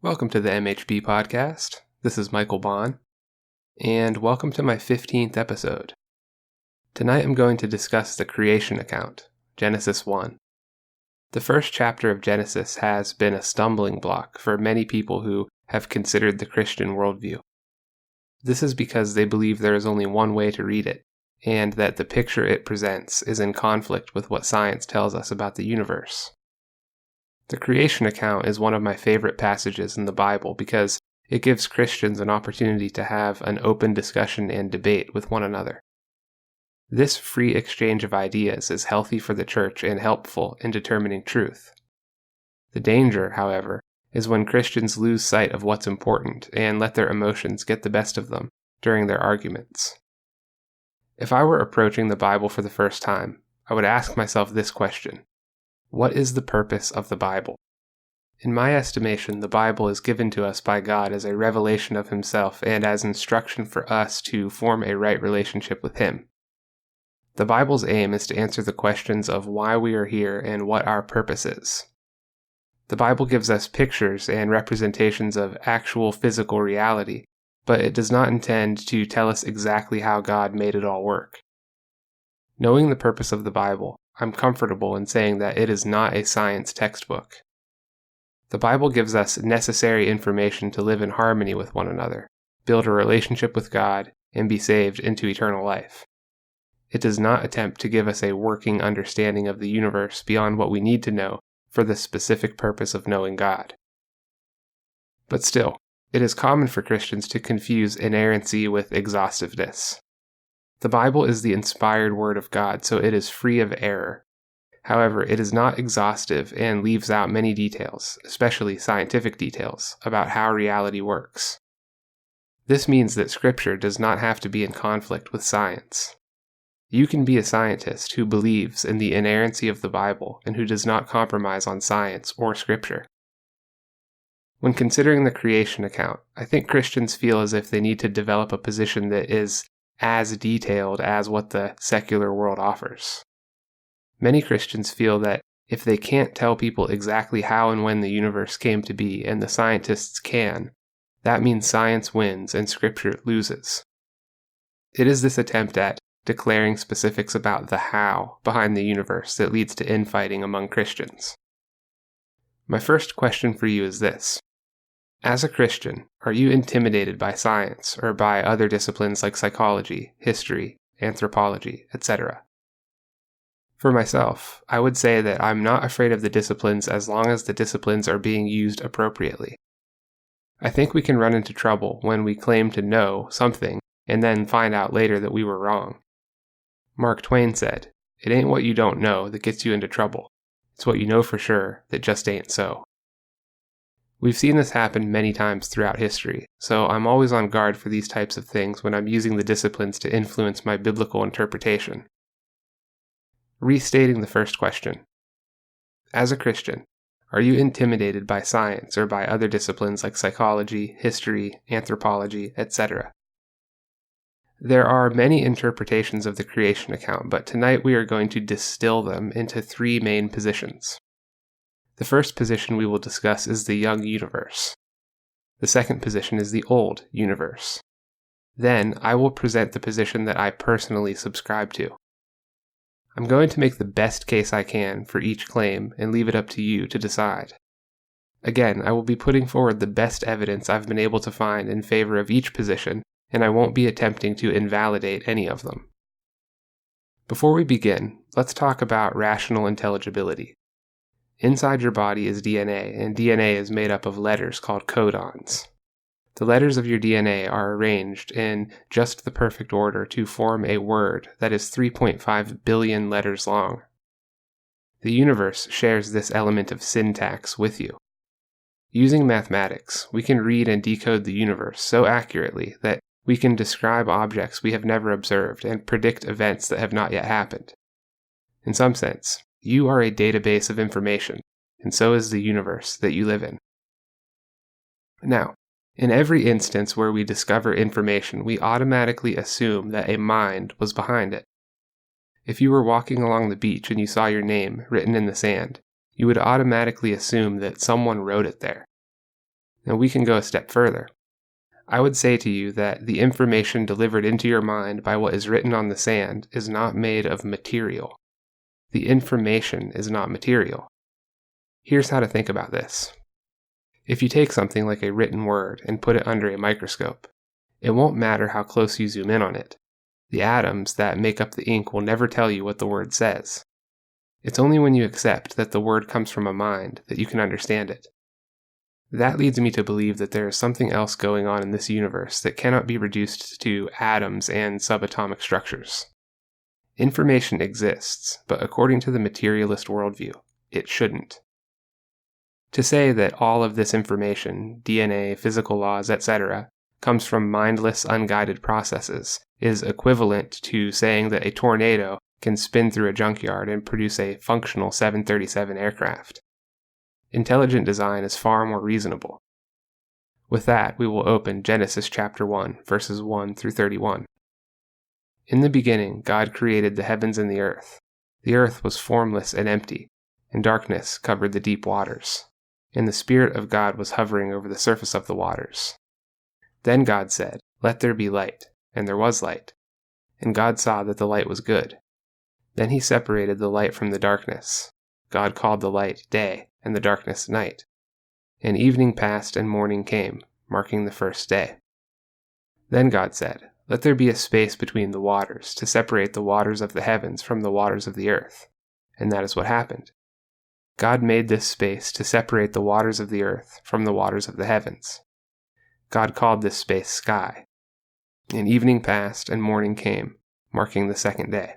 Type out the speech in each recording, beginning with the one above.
Welcome to the MHB podcast. This is Michael Bond, and welcome to my 15th episode. Tonight I'm going to discuss the creation account, Genesis 1. The first chapter of Genesis has been a stumbling block for many people who have considered the Christian worldview. This is because they believe there is only one way to read it, and that the picture it presents is in conflict with what science tells us about the universe. The creation account is one of my favorite passages in the Bible because it gives Christians an opportunity to have an open discussion and debate with one another. This free exchange of ideas is healthy for the church and helpful in determining truth. The danger, however, is when Christians lose sight of what's important and let their emotions get the best of them during their arguments. If I were approaching the Bible for the first time, I would ask myself this question: what is the purpose of the Bible? In my estimation, the Bible is given to us by God as a revelation of Himself and as instruction for us to form a right relationship with Him. The Bible's aim is to answer the questions of why we are here and what our purpose is. The Bible gives us pictures and representations of actual physical reality, but it does not intend to tell us exactly how God made it all work. Knowing the purpose of the Bible, I'm comfortable in saying that it is not a science textbook. The Bible gives us necessary information to live in harmony with one another, build a relationship with God, and be saved into eternal life. It does not attempt to give us a working understanding of the universe beyond what we need to know for the specific purpose of knowing God. But still, it is common for Christians to confuse inerrancy with exhaustiveness. The Bible is the inspired Word of God, so it is free of error. However, it is not exhaustive and leaves out many details, especially scientific details, about how reality works. This means that Scripture does not have to be in conflict with science. You can be a scientist who believes in the inerrancy of the Bible and who does not compromise on science or Scripture. When considering the creation account, I think Christians feel as if they need to develop a position that is as detailed as what the secular world offers. Many Christians feel that if they can't tell people exactly how and when the universe came to be, and the scientists can, that means science wins and Scripture loses. It is this attempt at declaring specifics about the how behind the universe that leads to infighting among Christians. My first question for you is this: as a Christian, are you intimidated by science or by other disciplines like psychology, history, anthropology, etc.? For myself, I would say that I'm not afraid of the disciplines as long as the disciplines are being used appropriately. I think we can run into trouble when we claim to know something and then find out later that we were wrong. Mark Twain said, "It ain't what you don't know that gets you into trouble. It's what you know for sure that just ain't so." We've seen this happen many times throughout history, so I'm always on guard for these types of things when I'm using the disciplines to influence my biblical interpretation. Restating the first question: as a Christian, are you intimidated by science or by other disciplines like psychology, history, anthropology, etc.? There are many interpretations of the creation account, but tonight we are going to distill them into three main positions. The first position we will discuss is the young universe. The second position is the old universe. Then I will present the position that I personally subscribe to. I'm going to make the best case I can for each claim and leave it up to you to decide. Again, I will be putting forward the best evidence I've been able to find in favor of each position, and I won't be attempting to invalidate any of them. Before we begin, let's talk about rational intelligibility. Inside your body is DNA, and DNA is made up of letters called codons. The letters of your DNA are arranged in just the perfect order to form a word that is 3.5 billion letters long. The universe shares this element of syntax with you. Using mathematics, we can read and decode the universe so accurately that we can describe objects we have never observed and predict events that have not yet happened. In some sense, you are a database of information, and so is the universe that you live in. Now, in every instance where we discover information, we automatically assume that a mind was behind it. If you were walking along the beach and you saw your name written in the sand, you would automatically assume that someone wrote it there. Now we can go a step further. I would say to you that the information delivered into your mind by what is written on the sand is not made of material. The information is not material. Here's how to think about this. If you take something like a written word and put it under a microscope, it won't matter how close you zoom in on it. The atoms that make up the ink will never tell you what the word says. It's only when you accept that the word comes from a mind that you can understand it. That leads me to believe that there is something else going on in this universe that cannot be reduced to atoms and subatomic structures. Information exists, but according to the materialist worldview, it shouldn't. To say that all of this information, DNA, physical laws, etc., comes from mindless, unguided processes is equivalent to saying that a tornado can spin through a junkyard and produce a functional 737 aircraft. Intelligent design is far more reasonable. With that, we will open Genesis chapter 1, verses 1 through 31. In the beginning, God created the heavens and the earth. The earth was formless and empty, and darkness covered the deep waters. And the Spirit of God was hovering over the surface of the waters. Then God said, "Let there be light," and there was light. And God saw that the light was good. Then he separated the light from the darkness. God called the light day, and the darkness night. And evening passed and morning came, marking the first day. Then God said, "Let there be a space between the waters, to separate the waters of the heavens from the waters of the earth." And that is what happened. God made this space to separate the waters of the earth from the waters of the heavens. God called this space sky. And evening passed and morning came, marking the second day.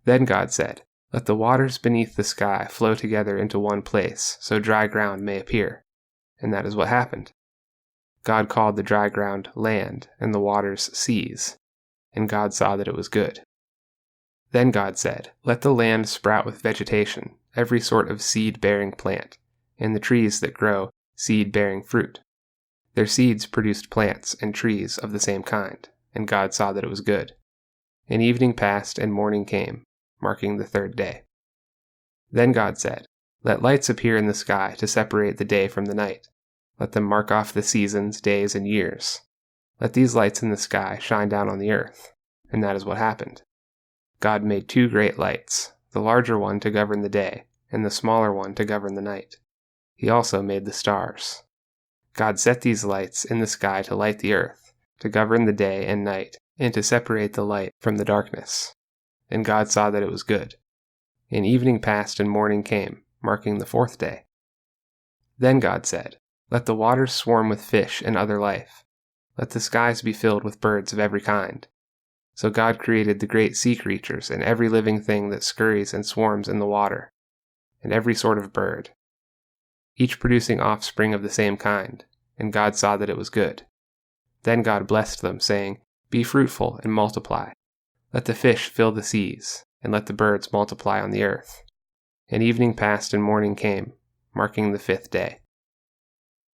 Then God said, "Let the waters beneath the sky flow together into one place, so dry ground may appear." And that is what happened. God called the dry ground land, and the waters seas. And God saw that it was good. Then God said, "Let the land sprout with vegetation, every sort of seed-bearing plant, and the trees that grow seed-bearing fruit." Their seeds produced plants and trees of the same kind, and God saw that it was good. And evening passed and morning came, marking the third day. Then God said, "Let lights appear in the sky to separate the day from the night. Let them mark off the seasons, days, and years. Let these lights in the sky shine down on the earth." And that is what happened. God made 2 great lights, the larger one to govern the day, and the smaller one to govern the night. He also made the stars. God set these lights in the sky to light the earth, to govern the day and night, and to separate the light from the darkness. And God saw that it was good. And evening passed and morning came, marking the 4th day. Then God said, "Let the waters swarm with fish and other life. Let the skies be filled with birds of every kind." So God created the great sea creatures and every living thing that scurries and swarms in the water, and every sort of bird, each producing offspring of the same kind, and God saw that it was good. Then God blessed them, saying, "Be fruitful and multiply. Let the fish fill the seas, and let the birds multiply on the earth." And evening passed and morning came, marking the 5th day.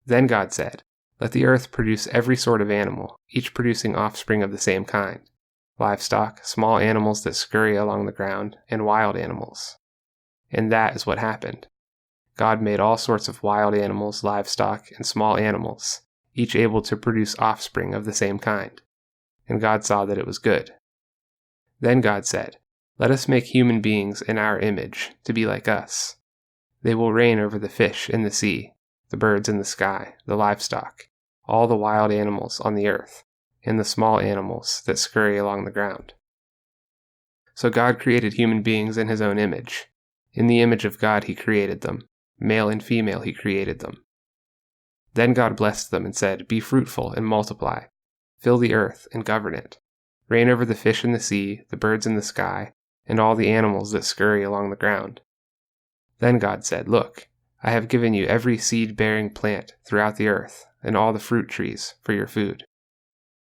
Then God said, "Let the earth produce every sort of animal, each producing offspring of the same kind, livestock, small animals that scurry along the ground, and wild animals." And that is what happened. God made all sorts of wild animals, livestock, and small animals, each able to produce offspring of the same kind. And God saw that it was good. Then God said, "Let us make human beings in our image, to be like us. They will reign over the fish in the sea, the birds in the sky, the livestock, all the wild animals on the earth, and the small animals that scurry along the ground." So God created human beings in his own image. In the image of God he created them. Male and female he created them. Then God blessed them and said, "Be fruitful and multiply. Fill the earth and govern it. Reign over the fish in the sea, the birds in the sky, and all the animals that scurry along the ground." Then God said, "Look, I have given you every seed-bearing plant throughout the earth, and all the fruit trees for your food.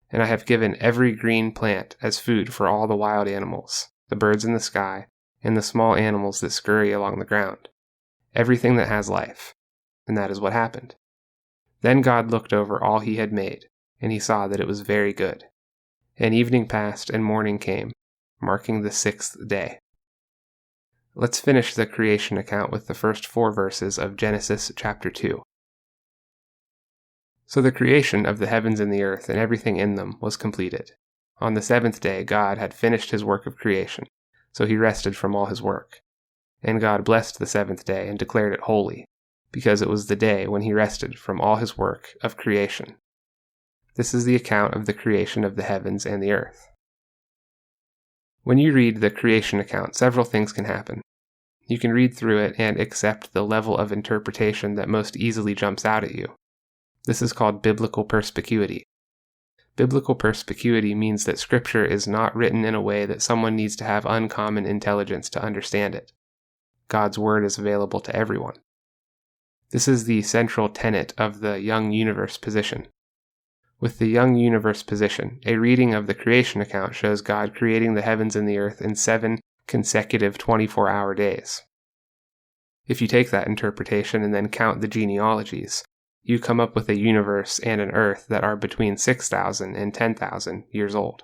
And I have given every green plant as food for all the wild animals, the birds in the sky, and the small animals that scurry along the ground, everything that has life." And that is what happened. Then God looked over all he had made, and he saw that it was very good. And evening passed and morning came, marking the 6th day. Let's finish the creation account with the first 4 verses of Genesis chapter 2. So the creation of the heavens and the earth and everything in them was completed. On the seventh day God had finished his work of creation, so he rested from all his work. And God blessed the seventh day and declared it holy, because it was the day when he rested from all his work of creation. This is the account of the creation of the heavens and the earth. When you read the creation account, several things can happen. You can read through it and accept the level of interpretation that most easily jumps out at you. This is called biblical perspicuity. Biblical perspicuity means that Scripture is not written in a way that someone needs to have uncommon intelligence to understand it. God's Word is available to everyone. This is the central tenet of the young universe position. With the young universe position, a reading of the creation account shows God creating the heavens and the earth in 7 consecutive 24-hour days. If you take that interpretation and then count the genealogies, you come up with a universe and an earth that are between 6,000 and 10,000 years old.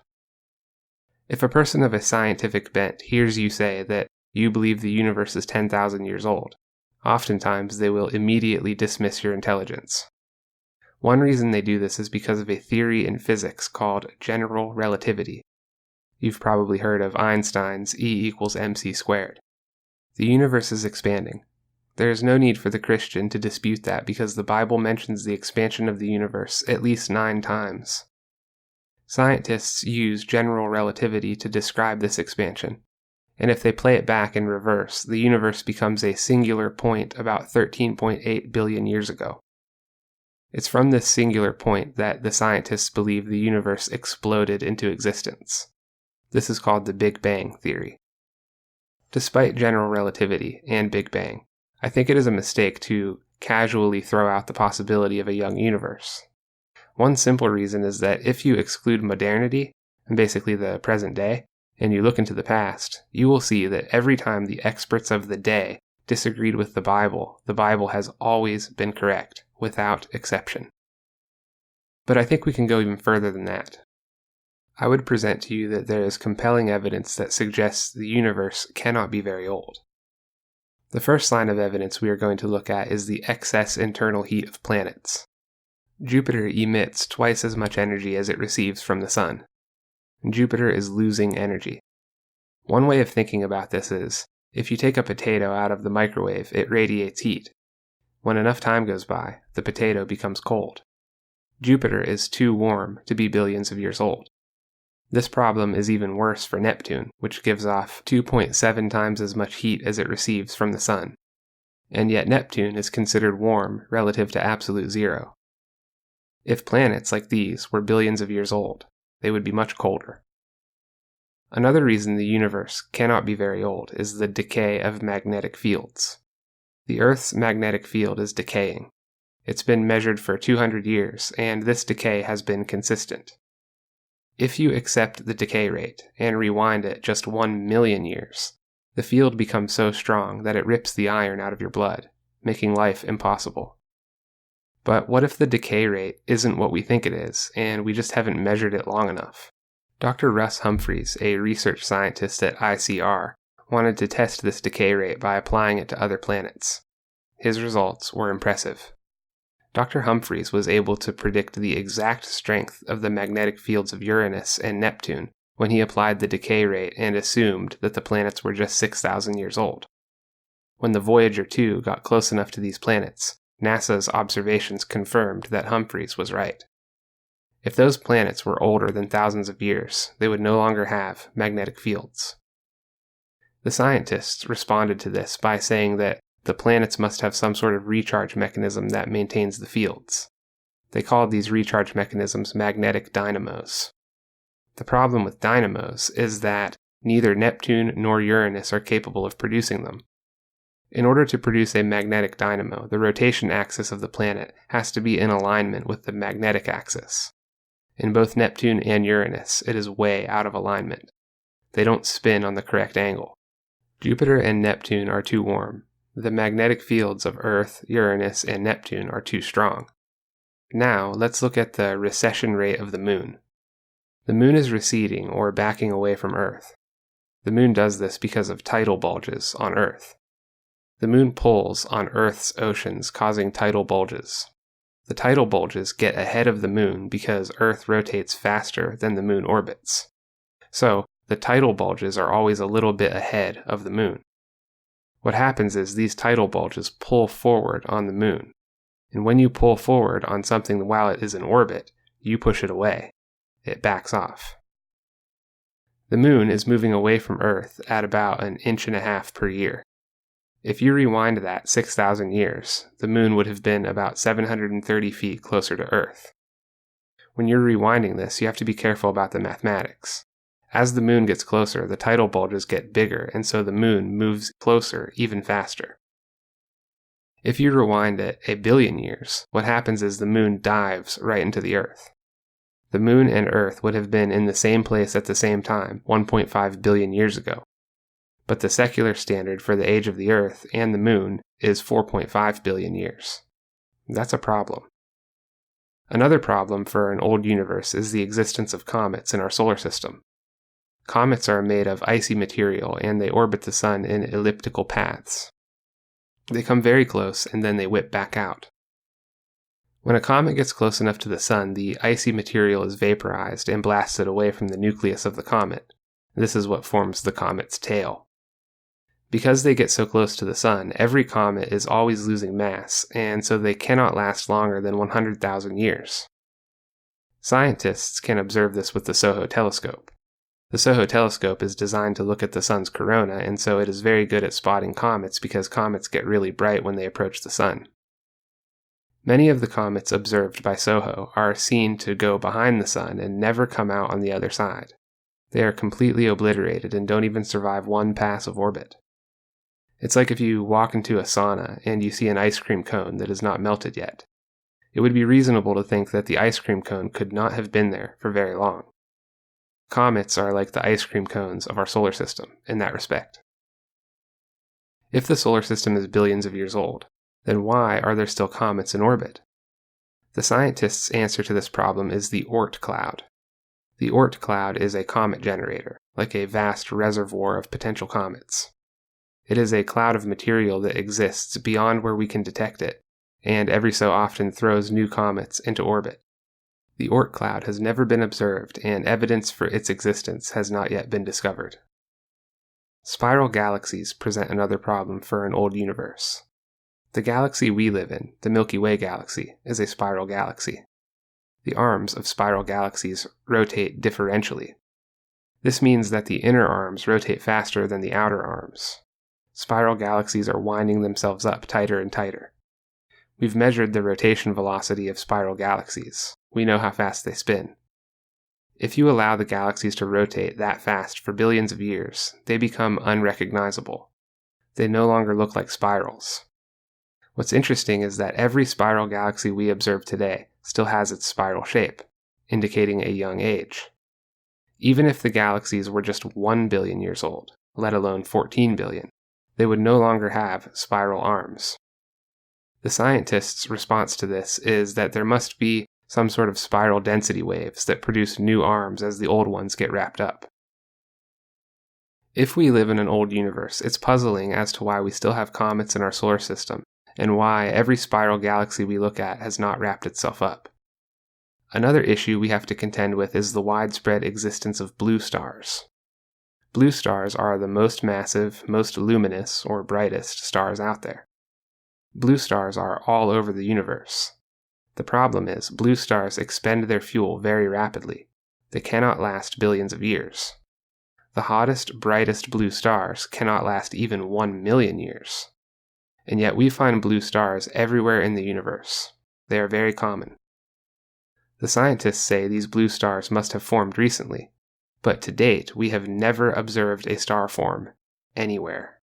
If a person of a scientific bent hears you say that you believe the universe is 10,000 years old, oftentimes they will immediately dismiss your intelligence. One reason they do this is because of a theory in physics called general relativity. You've probably heard of Einstein's E equals mc squared. The universe is expanding. There is no need for the Christian to dispute that because the Bible mentions the expansion of the universe at least 9 times. Scientists use general relativity to describe this expansion, and if they play it back in reverse, the universe becomes a singular point about 13.8 billion years ago. It's from this singular point that the scientists believe the universe exploded into existence. This is called the Big Bang theory. Despite general relativity and Big Bang, I think it is a mistake to casually throw out the possibility of a young universe. One simple reason is that if you exclude modernity, and basically the present day, and you look into the past, you will see that every time the experts of the day disagreed with the Bible has always been correct, without exception. But I think we can go even further than that. I would present to you that there is compelling evidence that suggests the universe cannot be very old. The first line of evidence we are going to look at is the excess internal heat of planets. Jupiter emits twice as much energy as it receives from the Sun. Jupiter is losing energy. One way of thinking about this is, if you take a potato out of the microwave, it radiates heat. When enough time goes by, the potato becomes cold. Jupiter is too warm to be billions of years old. This problem is even worse for Neptune, which gives off 2.7 times as much heat as it receives from the Sun. And yet Neptune is considered warm relative to absolute zero. If planets like these were billions of years old, they would be much colder. Another reason the universe cannot be very old is the decay of magnetic fields. The Earth's magnetic field is decaying. It's been measured for 200 years, and this decay has been consistent. If you accept the decay rate and rewind it just 1 million years, the field becomes so strong that it rips the iron out of your blood, making life impossible. But what if the decay rate isn't what we think it is, and we just haven't measured it long enough? Dr. Russ Humphreys, a research scientist at ICR, wanted to test this decay rate by applying it to other planets. His results were impressive. Dr. Humphreys was able to predict the exact strength of the magnetic fields of Uranus and Neptune when he applied the decay rate and assumed that the planets were just 6,000 years old. When the Voyager 2 got close enough to these planets, NASA's observations confirmed that Humphreys was right. If those planets were older than thousands of years, they would no longer have magnetic fields. The scientists responded to this by saying that the planets must have some sort of recharge mechanism that maintains the fields. They called these recharge mechanisms magnetic dynamos. The problem with dynamos is that neither Neptune nor Uranus are capable of producing them. In order to produce a magnetic dynamo, the rotation axis of the planet has to be in alignment with the magnetic axis. In both Neptune and Uranus, it is way out of alignment. They don't spin on the correct angle. Jupiter and Neptune are too warm. The magnetic fields of Earth, Uranus, and Neptune are too strong. Now, let's look at the recession rate of the Moon. The Moon is receding or backing away from Earth. The Moon does this because of tidal bulges on Earth. The Moon pulls on Earth's oceans, causing tidal bulges. The tidal bulges get ahead of the moon because Earth rotates faster than the moon orbits. So, the tidal bulges are always a little bit ahead of the moon. What happens is these tidal bulges pull forward on the moon. And when you pull forward on something while it is in orbit, you push it away. It backs off. The moon is moving away from Earth at about 1.5 inches per year. If you rewind that 6,000 years, the moon would have been about 730 feet closer to Earth. When you're rewinding this, you have to be careful about the mathematics. As the moon gets closer, the tidal bulges get bigger, and so the moon moves closer even faster. If you rewind it 1 billion years, what happens is the moon dives right into the Earth. The moon and Earth would have been in the same place at the same time 1.5 billion years ago. But the secular standard for the age of the Earth and the moon is 4.5 billion years. That's a problem. Another problem for an old universe is the existence of comets in our solar system. Comets are made of icy material and they orbit the sun in elliptical paths. They come very close and then they whip back out. When a comet gets close enough to the sun, the icy material is vaporized and blasted away from the nucleus of the comet. This is what forms the comet's tail. Because they get so close to the sun, every comet is always losing mass, and so they cannot last longer than 100,000 years. Scientists can observe this with the SOHO telescope. The SOHO telescope is designed to look at the sun's corona, and so it is very good at spotting comets because comets get really bright when they approach the sun. Many of the comets observed by SOHO are seen to go behind the sun and never come out on the other side. They are completely obliterated and don't even survive one pass of orbit. It's like if you walk into a sauna and you see an ice cream cone that is not melted yet. It would be reasonable to think that the ice cream cone could not have been there for very long. Comets are like the ice cream cones of our solar system in that respect. If the solar system is billions of years old, then why are there still comets in orbit? The scientists' answer to this problem is the Oort cloud. The Oort cloud is a comet generator, like a vast reservoir of potential comets. It is a cloud of material that exists beyond where we can detect it, and every so often throws new comets into orbit. The Oort cloud has never been observed, and evidence for its existence has not yet been discovered. Spiral galaxies present another problem for an old universe. The galaxy we live in, the Milky Way galaxy, is a spiral galaxy. The arms of spiral galaxies rotate differentially. This means that the inner arms rotate faster than the outer arms. Spiral galaxies are winding themselves up tighter and tighter. We've measured the rotation velocity of spiral galaxies. We know how fast they spin. If you allow the galaxies to rotate that fast for billions of years, they become unrecognizable. They no longer look like spirals. What's interesting is that every spiral galaxy we observe today still has its spiral shape, indicating a young age. Even if the galaxies were just 1 billion years old, let alone 14 billion, they would no longer have spiral arms. The scientists' response to this is that there must be some sort of spiral density waves that produce new arms as the old ones get wrapped up. If we live in an old universe, it's puzzling as to why we still have comets in our solar system, and why every spiral galaxy we look at has not wrapped itself up. Another issue we have to contend with is the widespread existence of blue stars. Blue stars are the most massive, most luminous, or brightest stars out there. Blue stars are all over the universe. The problem is, blue stars expend their fuel very rapidly. They cannot last billions of years. The hottest, brightest blue stars cannot last even 1 million years. And yet we find blue stars everywhere in the universe. They are very common. The scientists say these blue stars must have formed recently, but to date we have never observed a star form anywhere.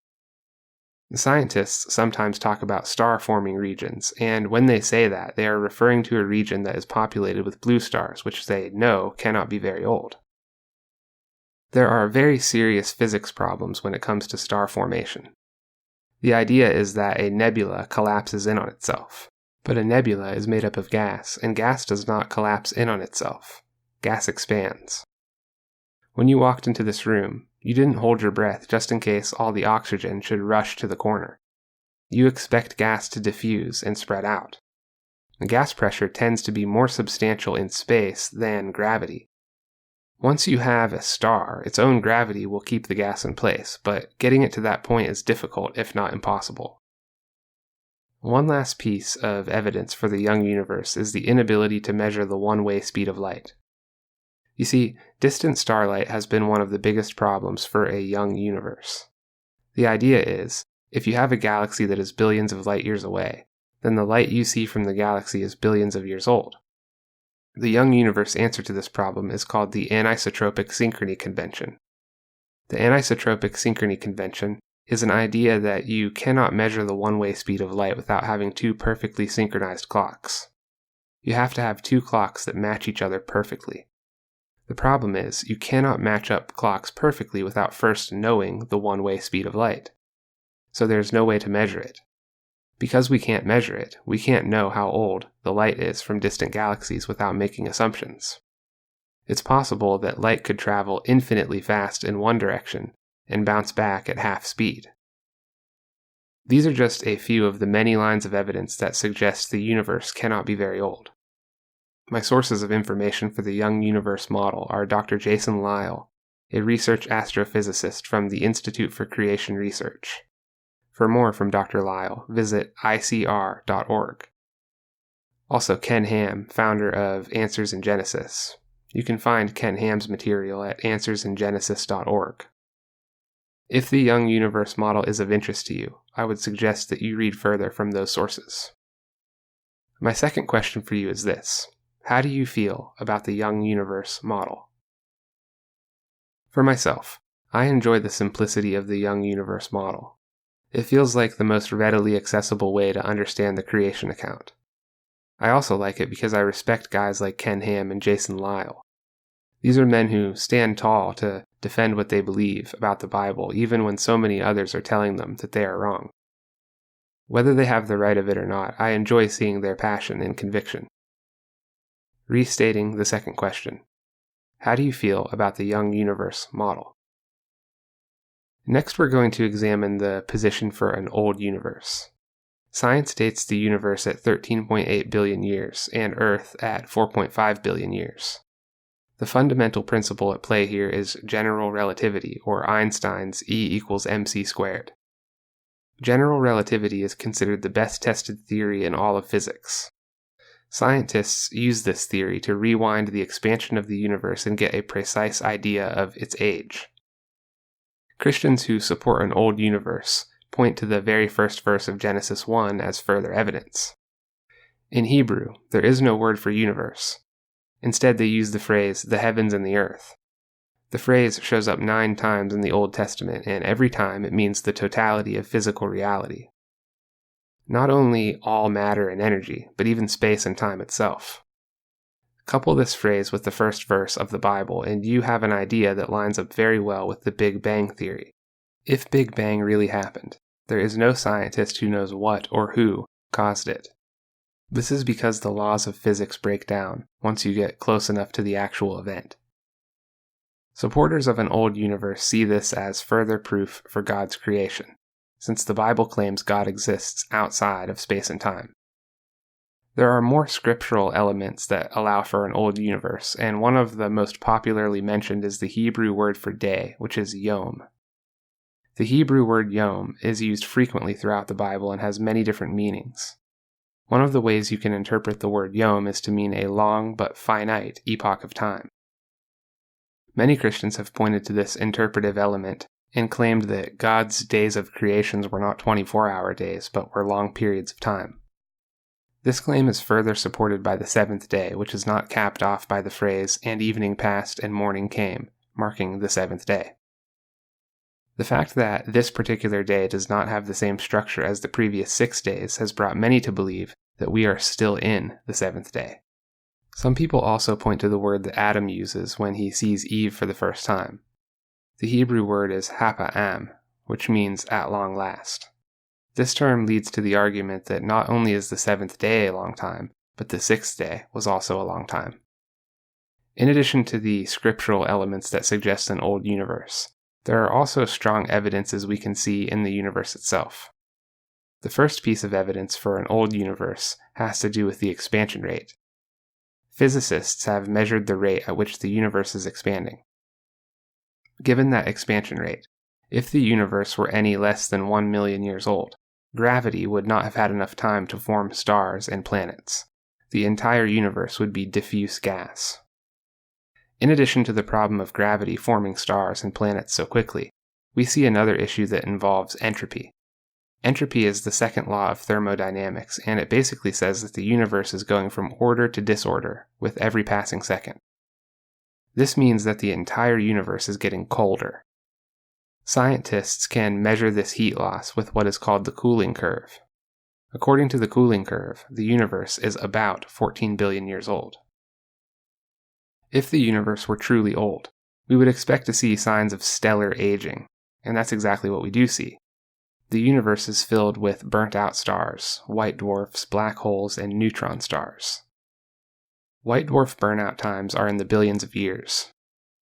The scientists sometimes talk about star-forming regions, and when they say that, they are referring to a region that is populated with blue stars, which they know cannot be very old. There are very serious physics problems when it comes to star formation. The idea is that a nebula collapses in on itself, but a nebula is made up of gas, and gas does not collapse in on itself. Gas expands. When you walked into this room, you didn't hold your breath just in case all the oxygen should rush to the corner. You expect gas to diffuse and spread out. The gas pressure tends to be more substantial in space than gravity. Once you have a star, its own gravity will keep the gas in place, but getting it to that point is difficult, if not impossible. One last piece of evidence for the young universe is the inability to measure the one-way speed of light. You see, distant starlight has been one of the biggest problems for a young universe. The idea is, if you have a galaxy that is billions of light years away, then the light you see from the galaxy is billions of years old. The young universe answer to this problem is called the anisotropic synchrony convention. The anisotropic synchrony convention is an idea that you cannot measure the one-way speed of light without having two perfectly synchronized clocks. You have to have two clocks that match each other perfectly. The problem is, you cannot match up clocks perfectly without first knowing the one-way speed of light. So there's no way to measure it. Because we can't measure it, we can't know how old the light is from distant galaxies without making assumptions. It's possible that light could travel infinitely fast in one direction and bounce back at half speed. These are just a few of the many lines of evidence that suggest the universe cannot be very old. My sources of information for the young universe model are Dr. Jason Lisle, a research astrophysicist from the Institute for Creation Research. For more from Dr. Lisle, visit icr.org. Also, Ken Ham, founder of Answers in Genesis. You can find Ken Ham's material at answersingenesis.org. If the young universe model is of interest to you, I would suggest that you read further from those sources. My second question for you is this: how do you feel about the young universe model? For myself, I enjoy the simplicity of the young universe model. It feels like the most readily accessible way to understand the creation account. I also like it because I respect guys like Ken Ham and Jason Lisle. These are men who stand tall to defend what they believe about the Bible, even when so many others are telling them that they are wrong. Whether they have the right of it or not, I enjoy seeing their passion and conviction. Restating the second question: how do you feel about the young universe model? Next, we're going to examine the position for an old universe. Science dates the universe at 13.8 billion years and Earth at 4.5 billion years. The fundamental principle at play here is general relativity, or Einstein's E = mc squared. General relativity is considered the best tested theory in all of physics. Scientists use this theory to rewind the expansion of the universe and get a precise idea of its age. Christians who support an old universe point to the very first verse of Genesis 1 as further evidence. In Hebrew, there is no word for universe. Instead, they use the phrase, the heavens and the earth. The phrase shows up 9 times in the Old Testament, and every time it means the totality of physical reality. Not only all matter and energy, but even space and time itself. Couple this phrase with the first verse of the Bible, and you have an idea that lines up very well with the Big Bang theory. If Big Bang really happened, there is no scientist who knows what or who caused it. This is because the laws of physics break down once you get close enough to the actual event. Supporters of an old universe see this as further proof for God's creation, since the Bible claims God exists outside of space and time. There are more scriptural elements that allow for an old universe, and one of the most popularly mentioned is the Hebrew word for day, which is yom. The Hebrew word yom is used frequently throughout the Bible and has many different meanings. One of the ways you can interpret the word yom is to mean a long but finite epoch of time. Many Christians have pointed to this interpretive element and claimed that God's days of creations were not 24-hour days, but were long periods of time. This claim is further supported by the seventh day, which is not capped off by the phrase, "and evening passed and morning came," marking the seventh day. The fact that this particular day does not have the same structure as the previous 6 days has brought many to believe that we are still in the seventh day. Some people also point to the word that Adam uses when he sees Eve for the first time. The Hebrew word is hapa'am, which means at long last. This term leads to the argument that not only is the seventh day a long time, but the 6th day was also a long time. In addition to the scriptural elements that suggest an old universe, there are also strong evidences we can see in the universe itself. The first piece of evidence for an old universe has to do with the expansion rate. Physicists have measured the rate at which the universe is expanding. Given that expansion rate, if the universe were any less than 1 million years old, gravity would not have had enough time to form stars and planets. The entire universe would be diffuse gas. In addition to the problem of gravity forming stars and planets so quickly, we see another issue that involves entropy. Entropy is the second law of thermodynamics, and it basically says that the universe is going from order to disorder with every passing second. This means that the entire universe is getting colder. Scientists can measure this heat loss with what is called the cooling curve. According to the cooling curve, the universe is about 14 billion years old. If the universe were truly old, we would expect to see signs of stellar aging, and that's exactly what we do see. The universe is filled with burnt-out stars, white dwarfs, black holes, and neutron stars. White dwarf burnout times are in the billions of years.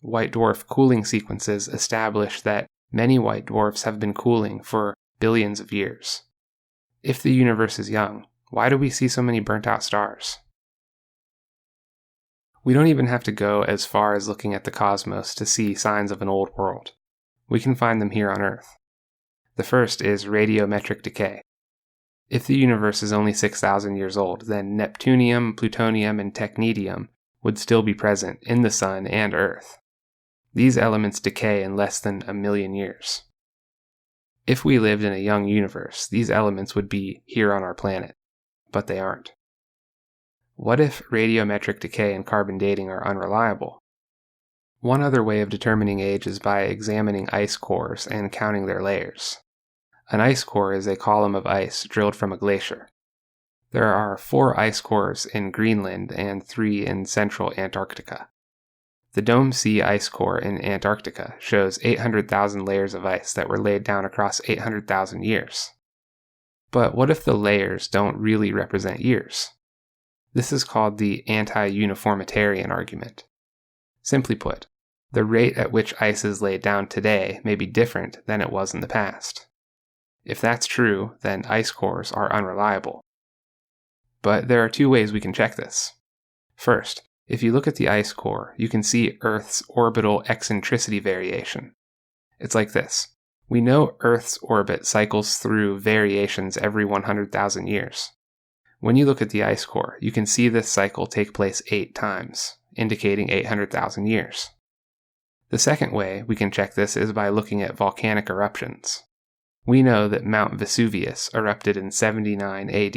White dwarf cooling sequences establish that many white dwarfs have been cooling for billions of years. If the universe is young, why do we see so many burnt-out stars? We don't even have to go as far as looking at the cosmos to see signs of an old world. We can find them here on Earth. The first is radiometric decay. If the universe is only 6,000 years old, then neptunium, plutonium, and technetium would still be present in the Sun and Earth. These elements decay in less than 1 million years. If we lived in a young universe, these elements would be here on our planet, but they aren't. What if radiometric decay and carbon dating are unreliable? One other way of determining age is by examining ice cores and counting their layers. An ice core is a column of ice drilled from a glacier. There are 4 ice cores in Greenland and 3 in central Antarctica. The Dome Sea ice core in Antarctica shows 800,000 layers of ice that were laid down across 800,000 years. But what if the layers don't really represent years? This is called the anti-uniformitarian argument. Simply put, the rate at which ice is laid down today may be different than it was in the past. If that's true, then ice cores are unreliable. But there are 2 ways we can check this. First, if you look at the ice core, you can see Earth's orbital eccentricity variation. It's like this. We know Earth's orbit cycles through variations every 100,000 years. When you look at the ice core, you can see this cycle take place 8 times, indicating 800,000 years. The second way we can check this is by looking at volcanic eruptions. We know that Mount Vesuvius erupted in 79 AD.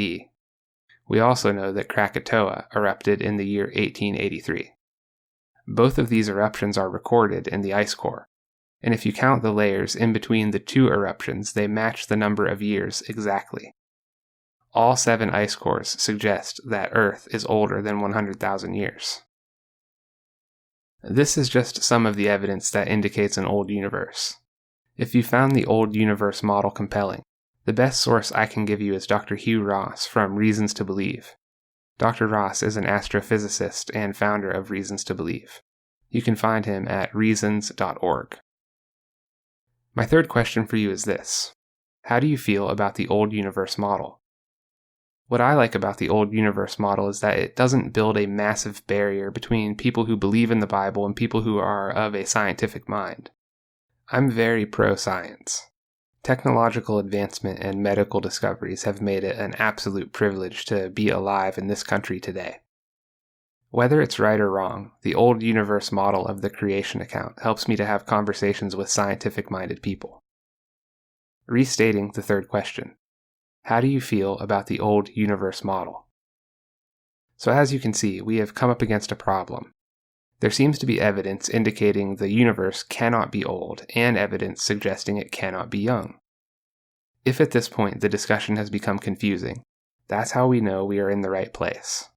We also know that Krakatoa erupted in the year 1883. Both of these eruptions are recorded in the ice core, and if you count the layers in between the 2 eruptions, they match the number of years exactly. All 7 ice cores suggest that Earth is older than 100,000 years. This is just some of the evidence that indicates an old universe. If you found the old universe model compelling, the best source I can give you is Dr. Hugh Ross from Reasons to Believe. Dr. Ross is an astrophysicist and founder of Reasons to Believe. You can find him at reasons.org. My third question for you is this. How do you feel about the old universe model? What I like about the old universe model is that it doesn't build a massive barrier between people who believe in the Bible and people who are of a scientific mind. I'm very pro-science. Technological advancement and medical discoveries have made it an absolute privilege to be alive in this country today. Whether it's right or wrong, the old universe model of the creation account helps me to have conversations with scientific-minded people. Restating the third question. How do you feel about the old universe model? So as you can see, we have come up against a problem. There seems to be evidence indicating the universe cannot be old, and evidence suggesting it cannot be young. If at this point the discussion has become confusing, that's how we know we are in the right place.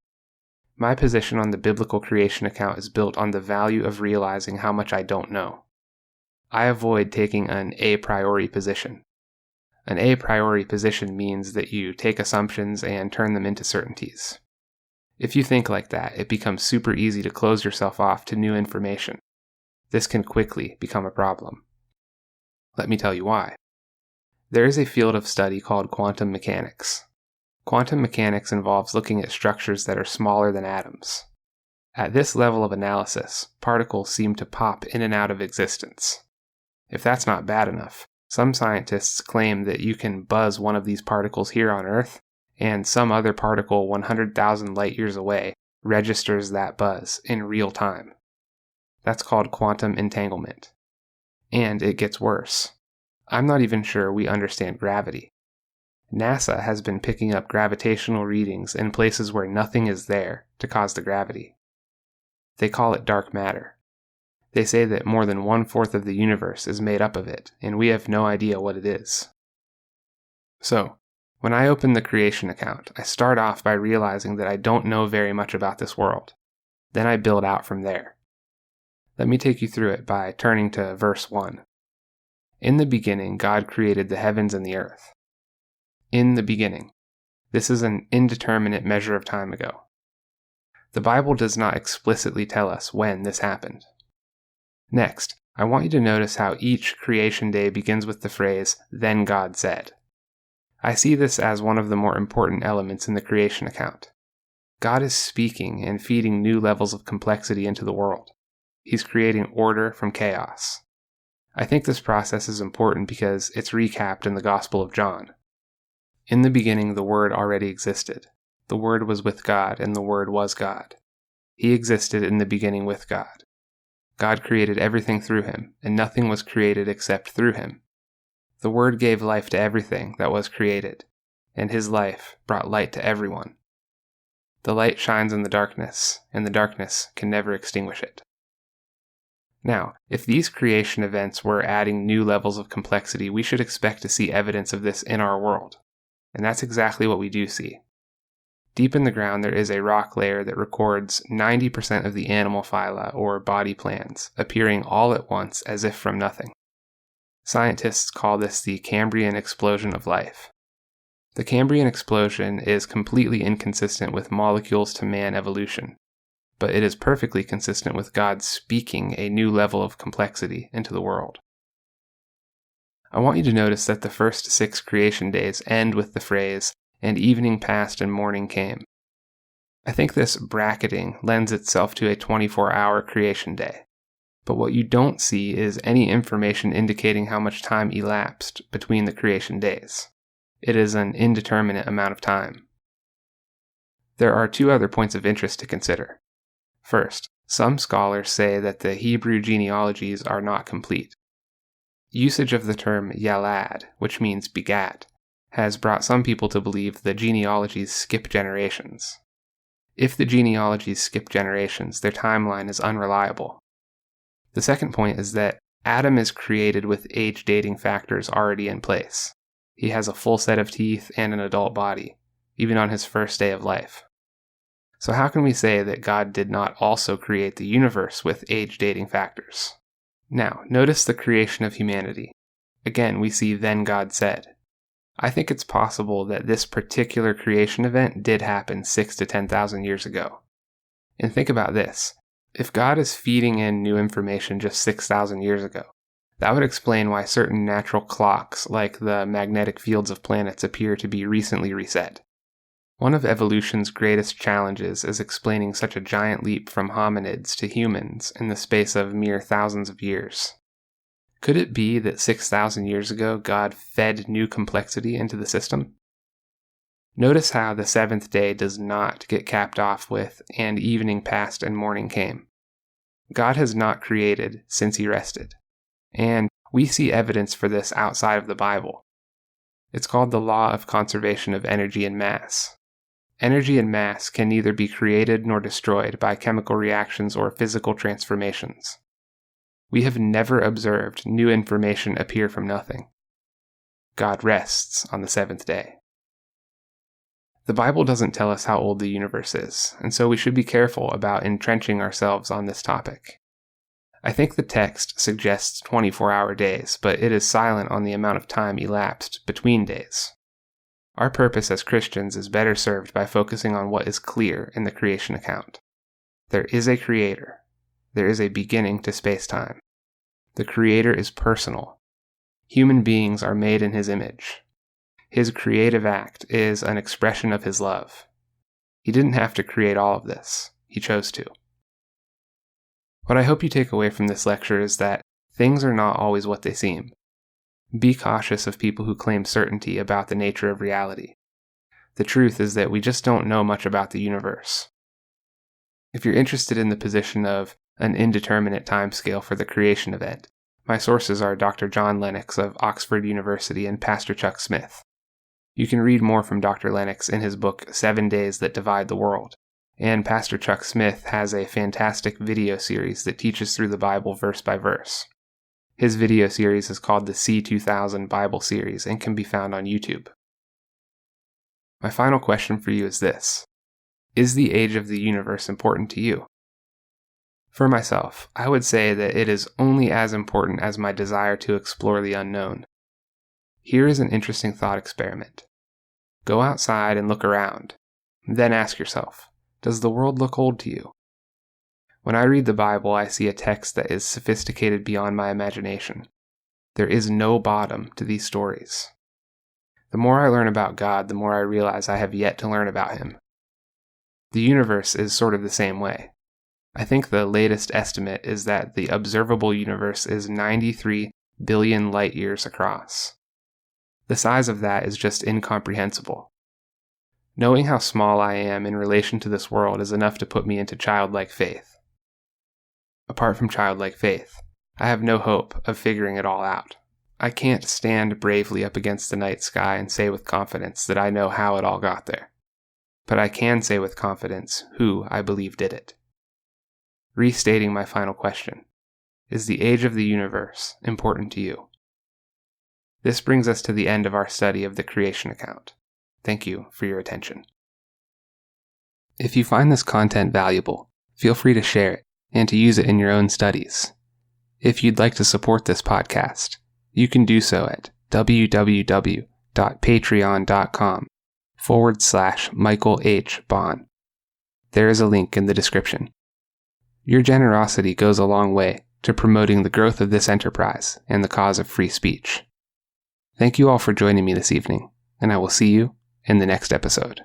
My position on the biblical creation account is built on the value of realizing how much I don't know. I avoid taking an a priori position. An a priori position means that you take assumptions and turn them into certainties. If you think like that, it becomes super easy to close yourself off to new information. This can quickly become a problem. Let me tell you why. There is a field of study called quantum mechanics. Quantum mechanics involves looking at structures that are smaller than atoms. At this level of analysis, particles seem to pop in and out of existence. If that's not bad enough, some scientists claim that you can buzz one of these particles here on Earth, and some other particle 100,000 light years away registers that buzz in real time. That's called quantum entanglement. And it gets worse. I'm not even sure we understand gravity. NASA has been picking up gravitational readings in places where nothing is there to cause the gravity. They call it dark matter. They say that more than 1/4 of the universe is made up of it, and we have no idea what it is. So, when I open the creation account, I start off by realizing that I don't know very much about this world. Then I build out from there. Let me take you through it by turning to verse 1. In the beginning, God created the heavens and the earth. In the beginning. This is an indeterminate measure of time ago. The Bible does not explicitly tell us when this happened. Next, I want you to notice how each creation day begins with the phrase, "Then God said." I see this as one of the more important elements in the creation account. God is speaking and feeding new levels of complexity into the world. He's creating order from chaos. I think this process is important because it's recapped in the Gospel of John. In the beginning, the Word already existed. The Word was with God, and the Word was God. He existed in the beginning with God. God created everything through him, and nothing was created except through him. The Word gave life to everything that was created, and his life brought light to everyone. The light shines in the darkness, and the darkness can never extinguish it. Now, if these creation events were adding new levels of complexity, we should expect to see evidence of this in our world. And that's exactly what we do see. Deep in the ground, there is a rock layer that records 90% of the animal phyla, or body plans, appearing all at once as if from nothing. Scientists call this the Cambrian explosion of life. The Cambrian explosion is completely inconsistent with molecules to man evolution, but it is perfectly consistent with God speaking a new level of complexity into the world. I want you to notice that the first 6 creation days end with the phrase, "And evening passed and morning came." I think this bracketing lends itself to a 24-hour creation day. But what you don't see is any information indicating how much time elapsed between the creation days. It is an indeterminate amount of time. There are 2 other points of interest to consider. First, some scholars say that the Hebrew genealogies are not complete. Usage of the term yalad, which means begat, has brought some people to believe the genealogies skip generations. If the genealogies skip generations, their timeline is unreliable. The second point is that Adam is created with age-dating factors already in place. He has a full set of teeth and an adult body, even on his first day of life. So how can we say that God did not also create the universe with age-dating factors? Now, notice the creation of humanity. Again, we see "Then God said." I think it's possible that this particular creation event did happen 6 to 10,000 years ago. And think about this. If God is feeding in new information just 6,000 years ago, that would explain why certain natural clocks, like the magnetic fields of planets, appear to be recently reset. One of evolution's greatest challenges is explaining such a giant leap from hominids to humans in the space of mere thousands of years. Could it be that 6,000 years ago God fed new complexity into the system? Notice how the 7th day does not get capped off with "and evening passed and morning came." God has not created since he rested. And we see evidence for this outside of the Bible. It's called the law of conservation of energy and mass. Energy and mass can neither be created nor destroyed by chemical reactions or physical transformations. We have never observed new information appear from nothing. God rests on the 7th day. The Bible doesn't tell us how old the universe is, and so we should be careful about entrenching ourselves on this topic. I think the text suggests 24-hour days, but it is silent on the amount of time elapsed between days. Our purpose as Christians is better served by focusing on what is clear in the creation account. There is a creator. There is a beginning to space-time. The creator is personal. Human beings are made in his image. His creative act is an expression of his love. He didn't have to create all of this. He chose to. What I hope you take away from this lecture is that things are not always what they seem. Be cautious of people who claim certainty about the nature of reality. The truth is that we just don't know much about the universe. If you're interested in the position of an indeterminate timescale for the creation event, my sources are Dr. John Lennox of Oxford University and Pastor Chuck Smith. You can read more from Dr. Lennox in his book 7 Days That Divide the World, and Pastor Chuck Smith has a fantastic video series that teaches through the Bible verse by verse. His video series is called the C2000 Bible Series and can be found on YouTube. My final question for you is this: is the age of the universe important to you? For myself, I would say that it is only as important as my desire to explore the unknown. Here is an interesting thought experiment. Go outside and look around. Then ask yourself, does the world look old to you? When I read the Bible, I see a text that is sophisticated beyond my imagination. There is no bottom to these stories. The more I learn about God, the more I realize I have yet to learn about Him. The universe is sort of the same way. I think the latest estimate is that the observable universe is 93 billion light years across. The size of that is just incomprehensible. Knowing how small I am in relation to this world is enough to put me into childlike faith. Apart from childlike faith, I have no hope of figuring it all out. I can't stand bravely up against the night sky and say with confidence that I know how it all got there. But I can say with confidence who I believe did it. Restating my final question, is the age of the universe important to you? This brings us to the end of our study of the creation account. Thank you for your attention. If you find this content valuable, feel free to share it and to use it in your own studies. If you'd like to support this podcast, you can do so at www.patreon.com/Michael H. Bond. There is a link in the description. Your generosity goes a long way to promoting the growth of this enterprise and the cause of free speech. Thank you all for joining me this evening, and I will see you in the next episode.